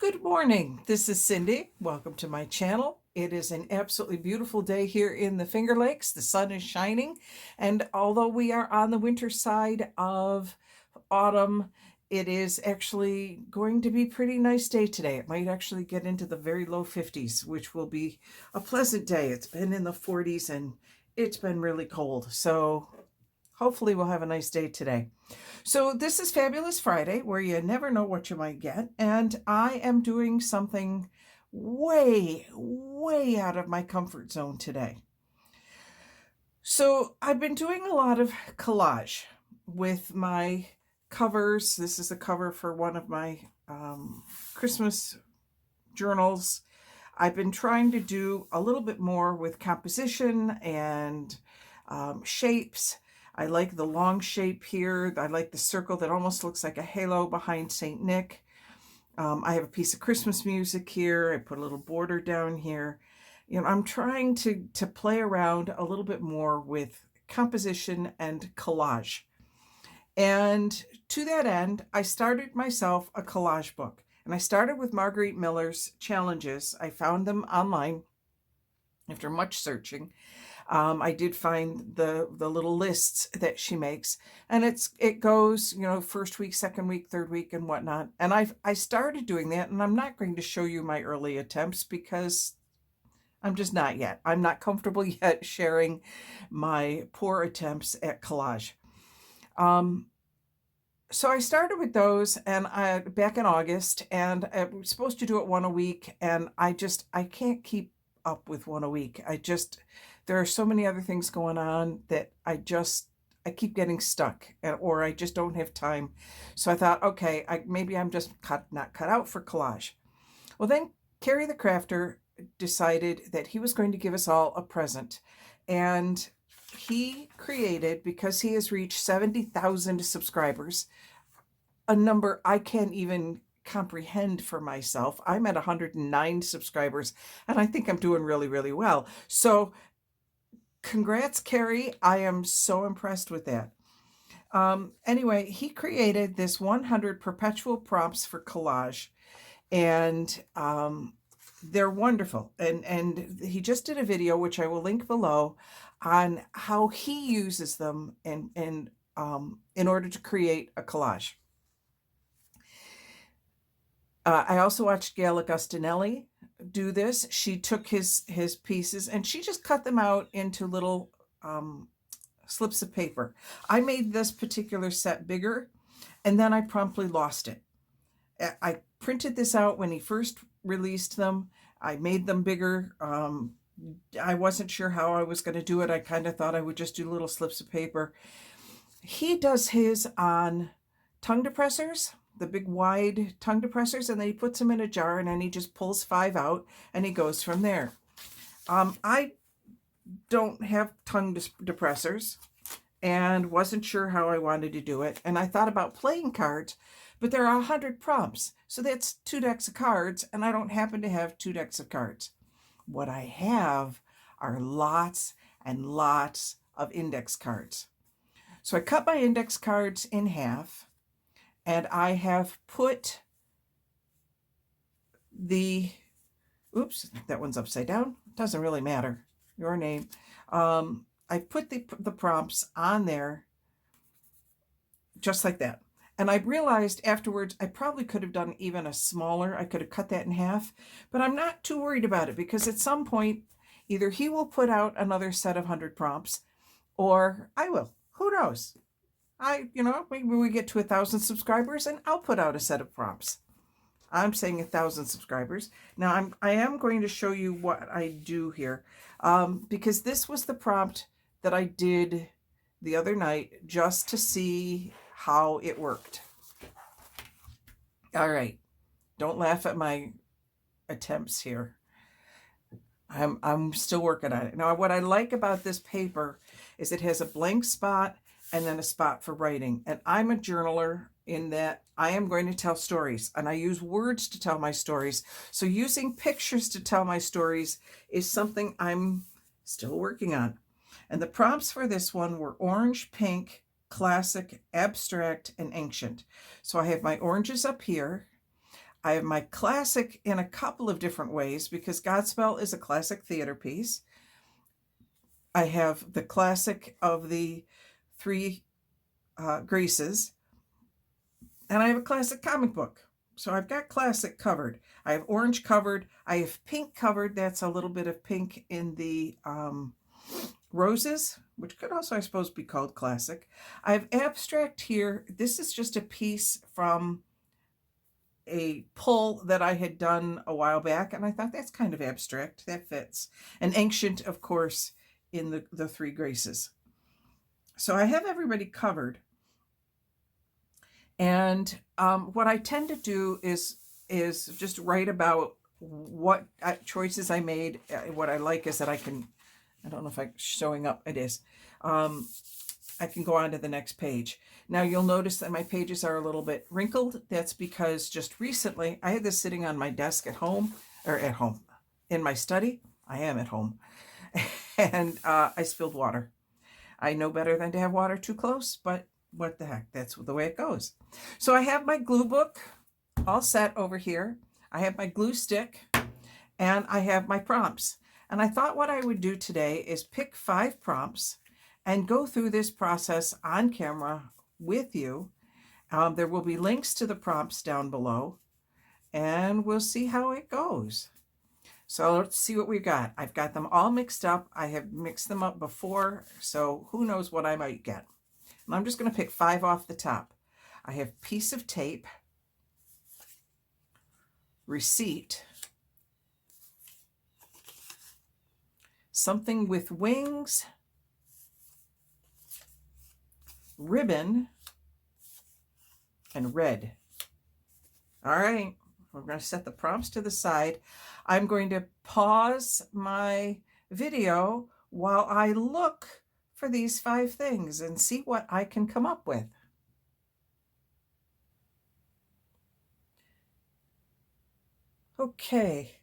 Good morning. This is Cindy. Welcome to my channel. It is an absolutely beautiful day here in the Finger Lakes. The sun is shining, and although we are on the winter side of autumn, it is actually going to be a pretty nice day today. It might actually get into the very low 50s, which will be a pleasant day. It's been in the 40s and it's been really cold. So hopefully we'll have a nice day today. So this is Fabulous Friday, where you never know what you might get, and I am doing something way out of my comfort zone today. So I've been doing a lot of collage with my covers. This is a cover for one of my Christmas journals. I've been trying to do a little bit more with composition and shapes. I like the long shape here. I like the circle that almost looks like a halo behind St. Nick. I have a piece of Christmas music here. I put a little border down here. I'm trying to play around a little bit more with composition and collage. And to that end, I started myself a collage book. And I started with Marguerite Miller's challenges. I found them online after much searching. I did find the little lists that she makes, and it goes, first week, second week, third week, and whatnot. And I started doing that, and I'm not going to show you my early attempts because I'm just not yet. I'm not comfortable yet sharing my poor attempts at collage. So I started with those, and back in August, and I was supposed to do it one a week, and I can't keep up with one a week. There are so many other things going on that I keep getting stuck, or I just don't have time. So I thought, okay, maybe I'm just not cut out for collage. Well, then Ceri the Crafter decided that he was going to give us all a present. And he created, because he has reached 70,000 subscribers, a number I can't even comprehend for myself. I'm at 109 subscribers, and I think I'm doing really well. So congrats, Ceri. I am so impressed with that. Anyway, he created this 100 perpetual prompts for collage, and they're wonderful. And he just did a video, which I will link below, on how he uses them in order to create a collage. I also watched Gail Augustinelli do this. She took his pieces and she just cut them out into little slips of paper. I made this particular set bigger, and then I promptly lost it. I printed this out when he first released them. I made them bigger. I wasn't sure how I was going to do it. I kind of thought I would just do little slips of paper. He does his on tongue depressors, the big wide tongue depressors, and then he puts them in a jar, and then he just pulls 5 out and he goes from there. I don't have tongue depressors and wasn't sure how I wanted to do it. And I thought about playing cards, but there are 100 prompts. So that's 2 decks of cards, and I don't happen to have 2 decks of cards. What I have are lots and lots of index cards. So I cut my index cards in half, and I have put oops, that one's upside down. Doesn't really matter. Your name. I put the prompts on there just like that. And I realized afterwards I probably could have done even a smaller. I could have cut that in half, but I'm not too worried about it, because at some point either he will put out another set of 100 prompts or I will. Who knows? Maybe we get to 1,000 subscribers and I'll put out a set of prompts. I'm saying 1,000 subscribers. Now I am going to show you what I do here, because this was the prompt that I did the other night just to see how it worked. All right, don't laugh at my attempts here. I'm still working on it. Now, what I like about this paper is it has a blank spot and then a spot for writing. And I'm a journaler in that I am going to tell stories, and I use words to tell my stories. So using pictures to tell my stories is something I'm still working on. And the prompts for this one were orange, pink, classic, abstract, and ancient. So I have my oranges up here. I have my classic in a couple of different ways because Godspell is a classic theater piece. I have the classic of the three Graces, and I have a classic comic book. So I've got classic covered. I have orange covered. I have pink covered. That's a little bit of pink in the roses, which could also, I suppose, be called classic. I have abstract here. This is just a piece from a pull that I had done a while back, and I thought that's kind of abstract. That fits. And ancient, of course, in the three Graces. So I have everybody covered. And what I tend to do is just write about what choices I made. What I like is that I can, I don't know if I'm showing up, it is. I can go on to the next page. Now you'll notice that my pages are a little bit wrinkled. That's because just recently I had this sitting on my desk at home, or at home, in my study. I am at home. And I spilled water. I know better than to have water too close, but what the heck, that's the way it goes. So I have my glue book all set over here. I have my glue stick, and I have my prompts. And I thought what I would do today is pick 5 prompts and go through this process on camera with you. There will be links to the prompts down below, and we'll see how it goes. So let's see what we've got. I've got them all mixed up. I have mixed them up before, so who knows what I might get. And I'm just going to pick 5 off the top. I have piece of tape, receipt, something with wings, ribbon, and red. All right, we're going to set the prompts to the side. I'm going to pause my video while I look for these 5 things and see what I can come up with. Okay,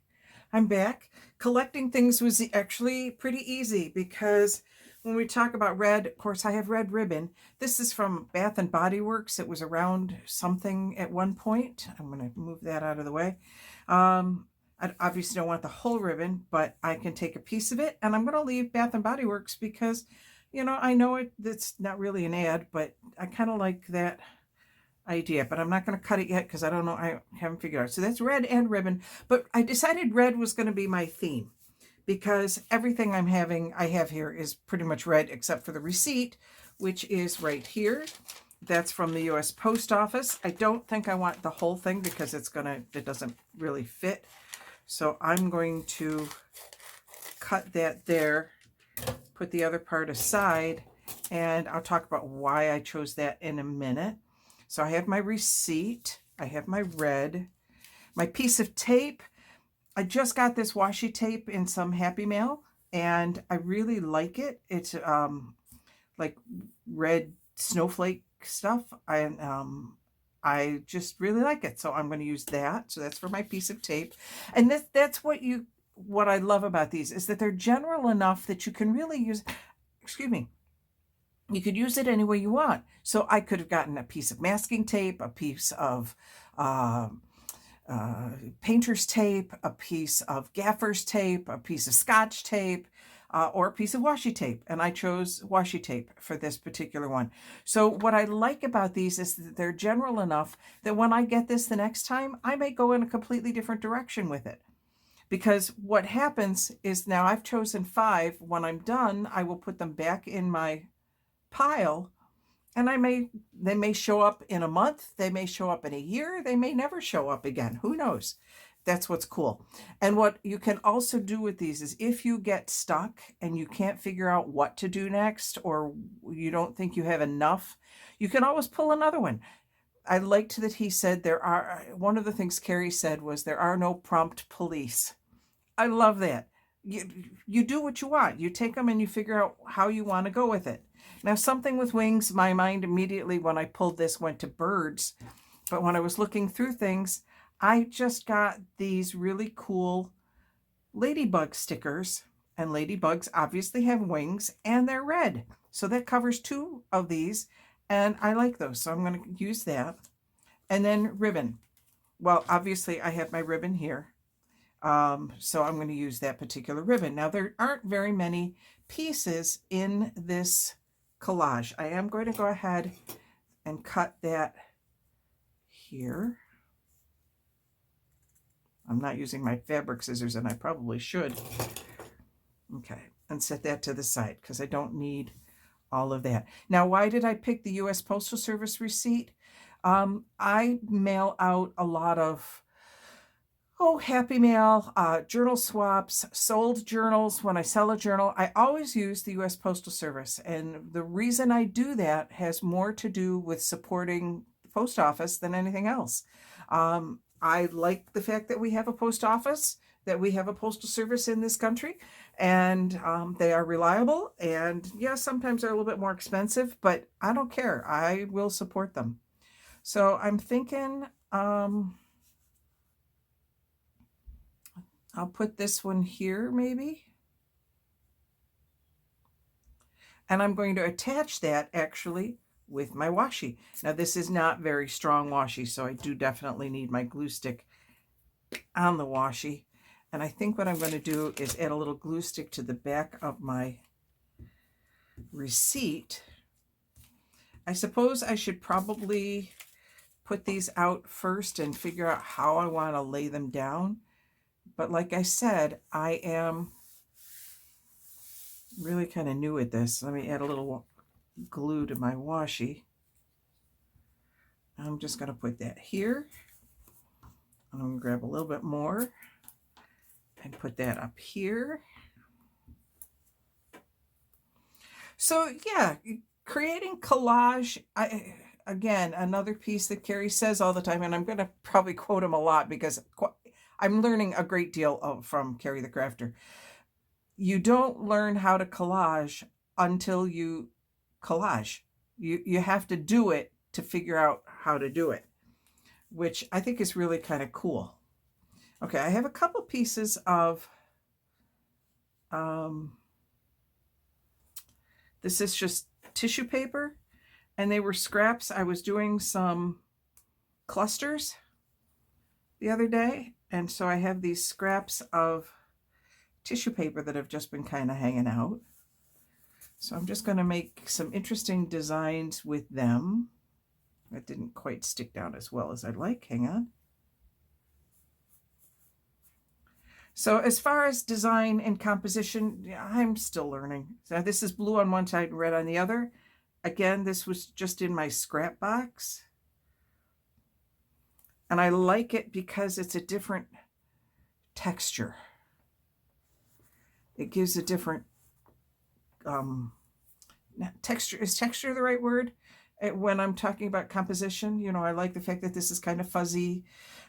I'm back. Collecting things was actually pretty easy because when we talk about red, of course, I have red ribbon. This is from Bath and Body Works. It was around something at one point. I'm going to move that out of the way. I obviously don't want the whole ribbon, but I can take a piece of it, and I'm going to leave Bath and Body Works because, you know, I know it's not really an ad, but I kind of like that idea, but I'm not going to cut it yet because I don't know, I haven't figured out. So that's red and ribbon, but I decided red was going to be my theme because everything I have here is pretty much red except for the receipt, which is right here. That's from the US Post Office. I don't think I want the whole thing because it doesn't really fit. So I'm going to cut that there, put the other part aside, and I'll talk about why I chose that in a minute. So I have my receipt, I have my red, my piece of tape. I just got this washi tape in some Happy Mail, and I really like it. It's like red snowflake stuff, and I just really like it. So I'm going to use that. So that's for my piece of tape. And that's what I love about these is that they're general enough that you can really use, excuse me, you could use it any way you want. So I could have gotten a piece of masking tape, a piece of painter's tape, a piece of gaffer's tape, a piece of scotch tape, or a piece of washi tape. And I chose washi tape for this particular one. So what I like about these is that they're general enough that when I get this the next time, I may go in a completely different direction with it. Because what happens is now I've chosen 5. When I'm done, I will put them back in my pile, and they may show up in a month, they may show up in a year, they may never show up again. Who knows? That's what's cool. And what you can also do with these is if you get stuck and you can't figure out what to do next, or you don't think you have enough, you can always pull another one. I liked that he said one of the things Ceri said was there are no prompt police. I love that. You do what you want. You take them and you figure out how you want to go with it. Now, something with wings, my mind immediately when I pulled this went to birds. But when I was looking through things, I just got these really cool ladybug stickers. And ladybugs obviously have wings and they're red. So that covers 2 of these. And I like those. So I'm going to use that. And then ribbon. well, obviously I have my ribbon here. So I'm going to use that particular ribbon. Now there aren't very many pieces in this collage. I am going to go ahead and cut that here. I'm not using my fabric scissors, and I probably should. Okay, and set that to the side because I don't need all of that. Now, why did I pick the U.S. Postal Service receipt? I mail out a lot of Happy Mail, journal swaps, sold journals. When I sell a journal, I always use the U.S. Postal Service. And the reason I do that has more to do with supporting the post office than anything else. I like the fact that we have a post office, that we have a postal service in this country, and they are reliable. And yeah, sometimes they're a little bit more expensive, but I don't care. I will support them. So I'm thinking, I'll put this one here maybe. And I'm going to attach that actually with my washi. Now this is not very strong washi, so I do definitely need my glue stick on the washi. And I think what I'm going to do is add a little glue stick to the back of my receipt. I suppose I should probably put these out first and figure out how I want to lay them down. But like I said, I am really kind of new at this. Let me add a little glue to my washi. I'm just going to put that here. I'm going to grab a little bit more and put that up here. So yeah, creating collage, again, another piece that Ceri says all the time, and I'm going to probably quote him a lot because I'm learning a great deal from Ceri the Crafter. You don't learn how to collage until you collage. You have to do it to figure out how to do it, which I think is really kind of cool. Okay, I have a couple pieces of, this is just tissue paper, and they were scraps. I was doing some clusters the other day, and so I have these scraps of tissue paper that have just been kind of hanging out. So I'm just going to make some interesting designs with them. That didn't quite stick down as well as I'd like. Hang on. So as far as design and composition, I'm still learning. So this is blue on one side and red on the other. Again, this was just in my scrap box. And I like it because it's a different texture. It gives a different texture. Is texture the right word? When I'm talking about composition, you know, I like the fact that this is kind of fuzzy.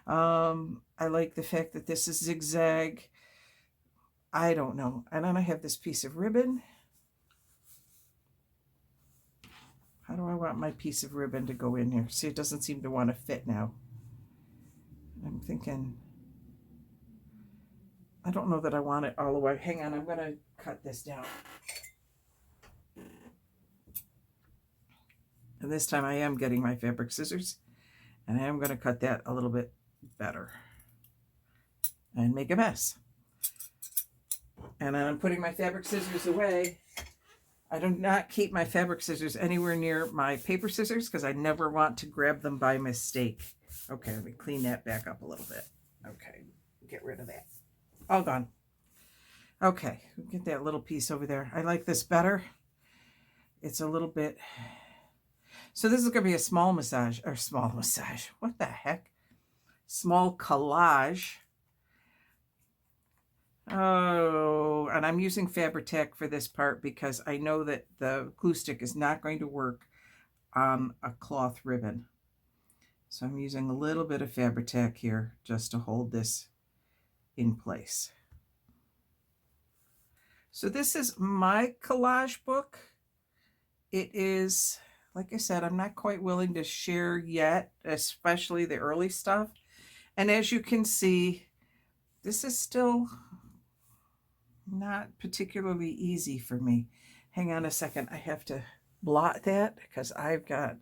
I like the fact that this is zigzag. I don't know. And then I have this piece of ribbon. How do I want my piece of ribbon to go in here? See, it doesn't seem to want to fit now. I'm thinking, I don't know that I want it all the way. Hang on, I'm going to cut this down. And this time I am getting my fabric scissors, and I am going to cut that a little bit better and make a mess. And then I'm putting my fabric scissors away. I do not keep my fabric scissors anywhere near my paper scissors because I never want to grab them by mistake. Okay, let me clean that back up a little bit. Okay, get rid of that. All gone. Okay, get that little piece over there. I like this better. It's a little bit... So this is going to be a small massage, or small massage. What the heck? Small collage. Oh, and I'm using Fabri-Tac for this part because I know that the glue stick is not going to work on a cloth ribbon. So I'm using a little bit of Fabri-Tac here just to hold this in place. So this is my collage book. It is, like I said, I'm not quite willing to share yet, especially the early stuff. And as you can see, this is still not particularly easy for me. Hang on a second. I have to blot that because I've got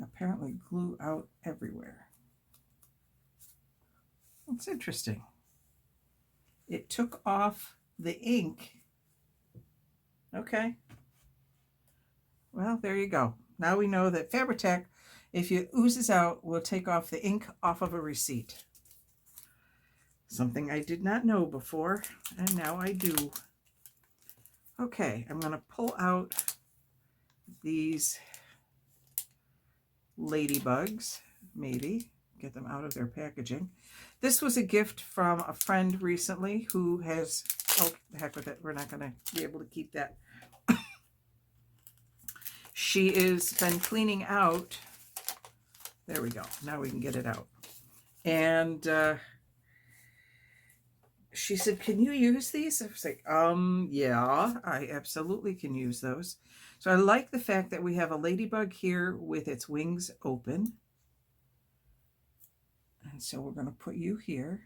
apparently glue out everywhere. It's interesting. It took off the ink. Okay. Well, there you go. Now we know that Fabri-Tac, if it oozes out, will take off the ink off of a receipt. Something I did not know before, and now I do. Okay, I'm going to pull out these ladybugs, maybe, get them out of their packaging. This was a gift from a friend recently who has, oh, the heck with it, we're not going to be able to keep that. She has been cleaning out, there we go, now we can get it out. And she said, can you use these? I was like, yeah, I absolutely can use those. So I like the fact that we have a ladybug here with its wings open. And so we're going to put you here.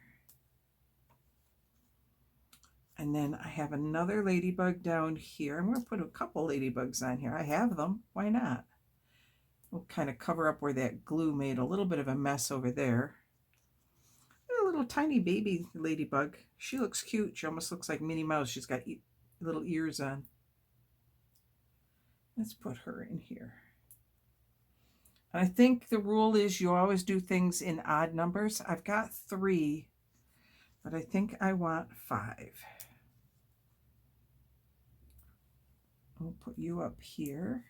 And then I have another ladybug down here. I'm going to put a couple ladybugs on here. I have them. Why not? We'll kind of cover up where that glue made a little bit of a mess over there. A little tiny baby ladybug. She looks cute. She almost looks like Minnie Mouse. She's got little ears on. Let's put her in here. I think the rule is you always do things in odd numbers. I've got 3, but I think I want 5. We'll put you up here.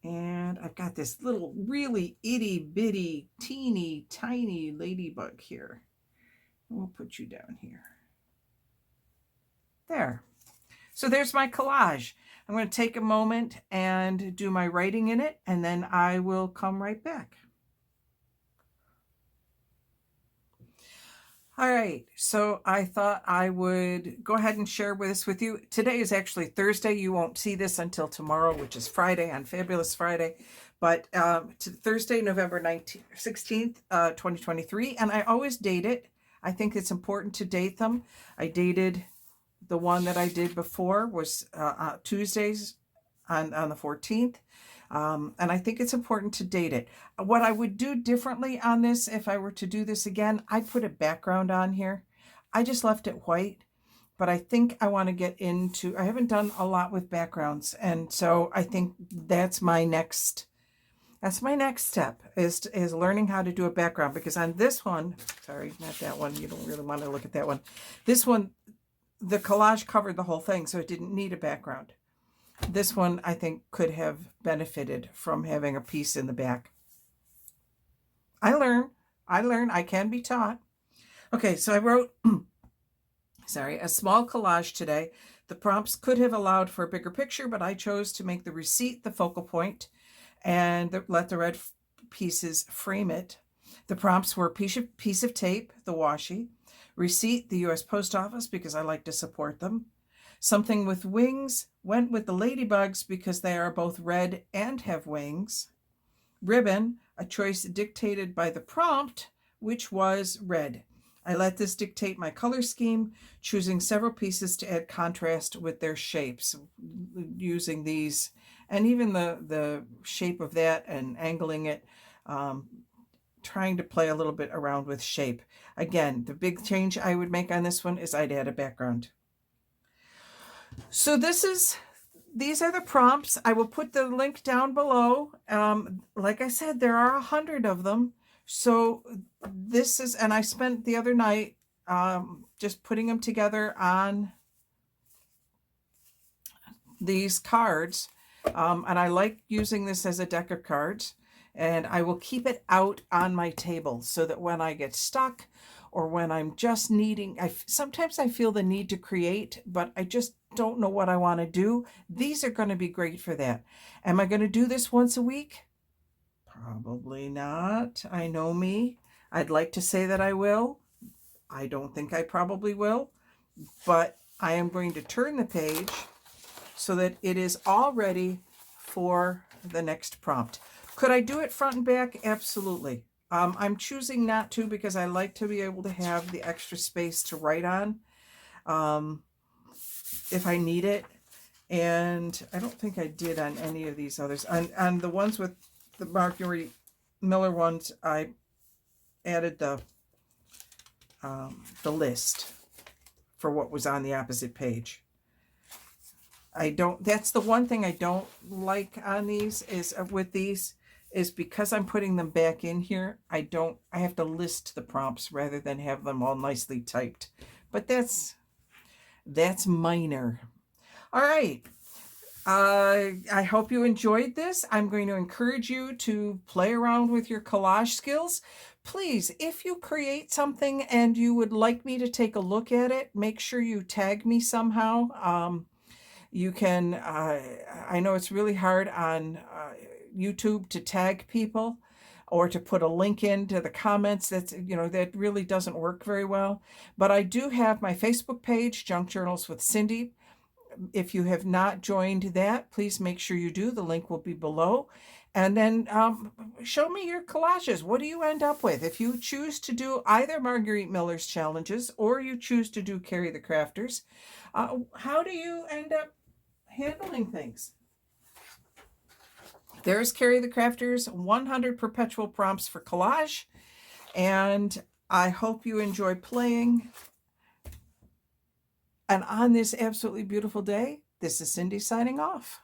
And I've got this little really itty bitty teeny tiny ladybug here. We'll put you down here. There. So there's my collage. I'm going to take a moment and do my writing in it, and then I will come right back. All right, so I thought I would go ahead and share this with you. Today is actually Thursday. You won't see this until tomorrow, which is Friday, on Fabulous Friday. But to Thursday, November 16th, 2023. And I always date it. I think it's important to date them. I dated the one that I did before was Tuesdays on the 14th. And I think it's important to date it. What I would do differently on this, if I were to do this again, I'd put a background on here. I just left it white, but I think I want to get into, I haven't done a lot with backgrounds. And so I think that's my next step is learning how to do a background, because on this one, sorry, not that one. You don't really want to look at that one. This one, the collage covered the whole thing, so it didn't need a background. This one, I think, could have benefited from having a piece in the back. I learn, I can be taught. Okay, so I wrote, a small collage today. The prompts could have allowed for a bigger picture, but I chose to make the receipt the focal point and let the red pieces frame it. The prompts were piece of tape, the washi, receipt, the U.S. Post Office, because I like to support them. Something with wings went with the ladybugs because they are both red and have wings. Ribbon, a choice dictated by the prompt, which was red. I let this dictate my color scheme, choosing several pieces to add contrast with their shapes, using these, and even the shape of that and angling it, trying to play a little bit around with shape. Again, the big change I would make on this one is I'd add a background. So these are the prompts. I will put the link down below. Like I said, there are 100 of them. So this is, and I spent the other night just putting them together on these cards. And I like using this as a deck of cards. And I will keep it out on my table so that when I get stuck or when I'm just needing, sometimes I feel the need to create, but I just don't know what I want to do. These are going to be great for that. Am I going to do this once a week? Probably not. I know me. I'd like to say that I will. I don't think I probably will, but I am going to turn the page so that it is all ready for the next prompt. Could I do it front and back? Absolutely. I'm choosing not to because I like to be able to have the extra space to write on if I need it. And I don't think I did on any of these others. On the ones with the Marguerite Miller ones, I added the list for what was on the opposite page. That's the one thing I don't like on these is because I'm putting them back in here, I have to list the prompts rather than have them all nicely typed. But that's minor. All right. I hope you enjoyed this. I'm going to encourage you to play around with your collage skills. Please, if you create something and you would like me to take a look at it, make sure you tag me somehow. You can, I know it's really hard on YouTube to tag people or to put a link into the comments. That really doesn't work very well. But I do have my Facebook page, Junk Journals with Cindy. If you have not joined that, please make sure you do. The link will be below. And then show me your collages. What do you end up with? If you choose to do either Marguerite Miller's challenges or you choose to do Ceri the Crafters, how do you end up handling things? There's Ceri the Crafters 100 perpetual prompts for collage. And I hope you enjoy playing. And on this absolutely beautiful day, this is Cindy signing off.